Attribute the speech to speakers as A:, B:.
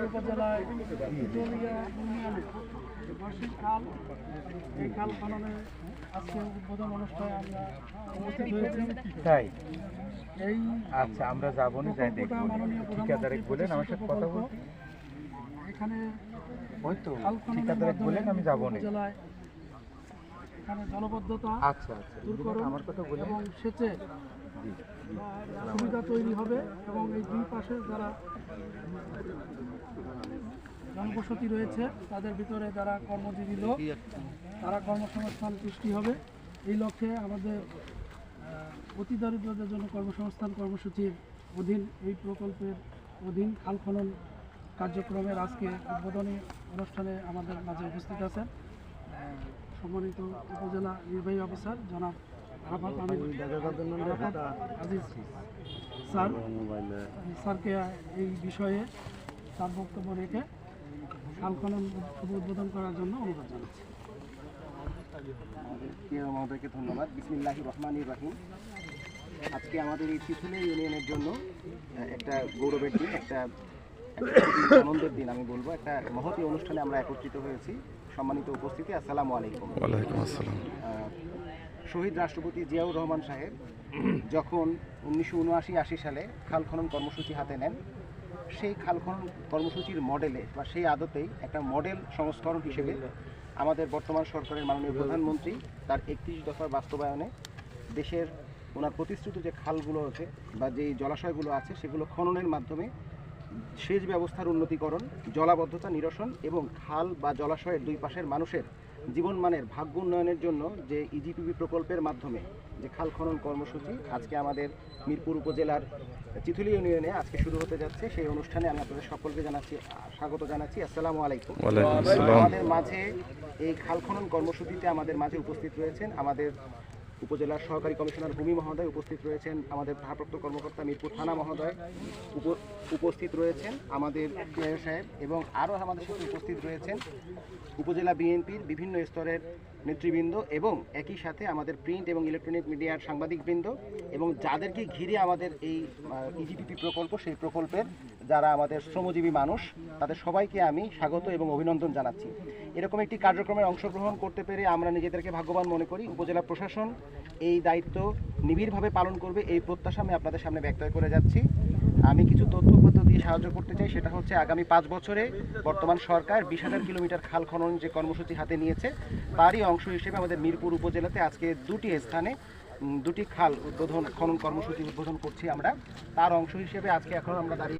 A: উপজেলায় বার্ষিক খাল, এই খাল খননে আজকে উদ্বোধন অনুষ্ঠানে আমরা উপস্থিত হয়েছি।
B: তাই
A: এই
B: আচ্ছা, আমরা যাবো না, যাই দেখবো। ঠিকাদারে বলেন আমার সাথে কথা বলতে।
A: এখানে
B: ওই তো
A: খাল খননের
B: ঠিকাদারে বলেন, আমি যাবো না।
A: উপজেলায় এখানে জলবদ্ধতা
B: আচ্ছা আচ্ছা,
A: দূরকরণ
B: আমার কথা বলেন।
A: এবং সেচে
B: জি জি,
A: সুবিধা তৈরি হবে এবং এই দুই পাশে যারা জনবসতি রয়েছে তাদের ভিতরে যারা কর্মজীবী লোক, তারা কর্মসংস্থান সৃষ্টি হবে। এই লক্ষ্যে আমাদের অতি দরিদ্রদের জন্য কর্মসংস্থান কর্মসূচির অধীন এই প্রকল্পের অধীন খাল খনন কার্যক্রমের আজকে উদ্বোধনী অনুষ্ঠানে আমাদের মাঝে উপস্থিত আছেন সম্মানিত উপজেলা নির্বাহী অফিসার জনাব আরাফাত আজিজ স্যার। স্যারকে এই বিষয়ে তার বক্তব্য রেখে খাল খনন শুভ উদ্বোধন করার জন্য অনুরোধ জানাচ্ছি।
C: প্রিয় মহোদয়কে ধন্যবাদ। বিসমিল্লাহির রহমানির রহিম। আজকে আমাদের এই চিথুলিয়া ইউনিয়নের জন্য একটা গৌরবের দিন, একটা আনন্দের দিন আমি বলবো। একটা মহতী অনুষ্ঠানে আমরা একত্রিত হয়েছি। সম্মানিত উপস্থিতি, আসসালামু আলাইকুম।
D: ওয়ালাইকুম আসসালাম।
C: শহীদ রাষ্ট্রপতি জিয়াউর রহমান সাহেব যখন 1979-80 সালে খাল খনন কর্মসূচি হাতে নেন, সেই খাল খনন কর্মসূচির মডেলে বা সেই আদতেই একটা মডেল সংস্করণ হিসেবে আমাদের বর্তমান সরকারের মাননীয় প্রধানমন্ত্রী তার 31 দফার বাস্তবায়নে দেশের ওনার প্রতিশ্রুত যে খালগুলো আছে বা যেই জলাশয়গুলো আছে সেগুলো খননের মাধ্যমে সেচ ব্যবস্থার উন্নতিকরণ, জলাবদ্ধতা নিরসন এবং খাল বা জলাশয়ের দুই পাশের মানুষের জীবনমানের ভাগ্য উন্নয়নের জন্য যে ইজিপিবি প্রকল্পের মাধ্যমে যে খাল খনন কর্মসূচি আজকে আমাদের মিরপুর উপজেলার চিথুলিয়া ইউনিয়নে আজকে শুরু হতে যাচ্ছে, সেই অনুষ্ঠানে আমি আপনাদের সকলকে স্বাগত জানাচ্ছি। আসসালামু আলাইকুম। আমাদের মাঝে এই খাল খনন কর্মসূচিতে আমাদের মাঝে উপস্থিত রয়েছেন আমাদের উপজেলার সহকারী কমিশনার ভূমি মহোদয়, উপস্থিত রয়েছেন আমাদের ভারপ্রাপ্ত কর্মকর্তা মিরপুর থানা মহোদয়, উপস্থিত রয়েছেন আমাদের মেয়র সাহেব এবং আরও আমাদের সাথে উপস্থিত রয়েছেন উপজেলা বিএনপির বিভিন্ন স্তরের নেতৃবৃন্দ এবং একই সাথে আমাদের প্রিন্ট এবং ইলেকট্রনিক মিডিয়ার সাংবাদিকবৃন্দ এবং যাদেরকে ঘিরে আমাদের এই ইজিপিপি প্রকল্প, সেই প্রকল্পের যারা আমাদের শ্রমজীবী মানুষ, তাদের সবাইকে আমি স্বাগত এবং অভিনন্দন জানাচ্ছি। এরকম একটি কার্যক্রমে অংশগ্রহণ করতে পেরে আমরা নিজেদেরকে ভাগ্যবান মনে করি। উপজেলা প্রশাসন এই দায়িত্ব নিবিড়ভাবে পালন করবে এই প্রত্যাশা আমি আপনাদের সামনে ব্যক্ত করে যাচ্ছি। আমি কিছু তথ্যপত্র দিয়ে সাহায্য করতে চাই। সেটা হচ্ছে আগামী 5 বছরে বর্তমান সরকার 20,000 কিলোমিটার খাল খনন যে কর্মসূচি হাতে নিয়েছে, তারই অংশ হিসেবে আমাদের মিরপুর উপজেলাতে আজকে 2টি স্থানে 2টি খাল খনন কর্মসূচি উদ্বোধন করছি আমরা। তার অংশ হিসেবে আজকে এখন আমরা দাঁড়িয়ে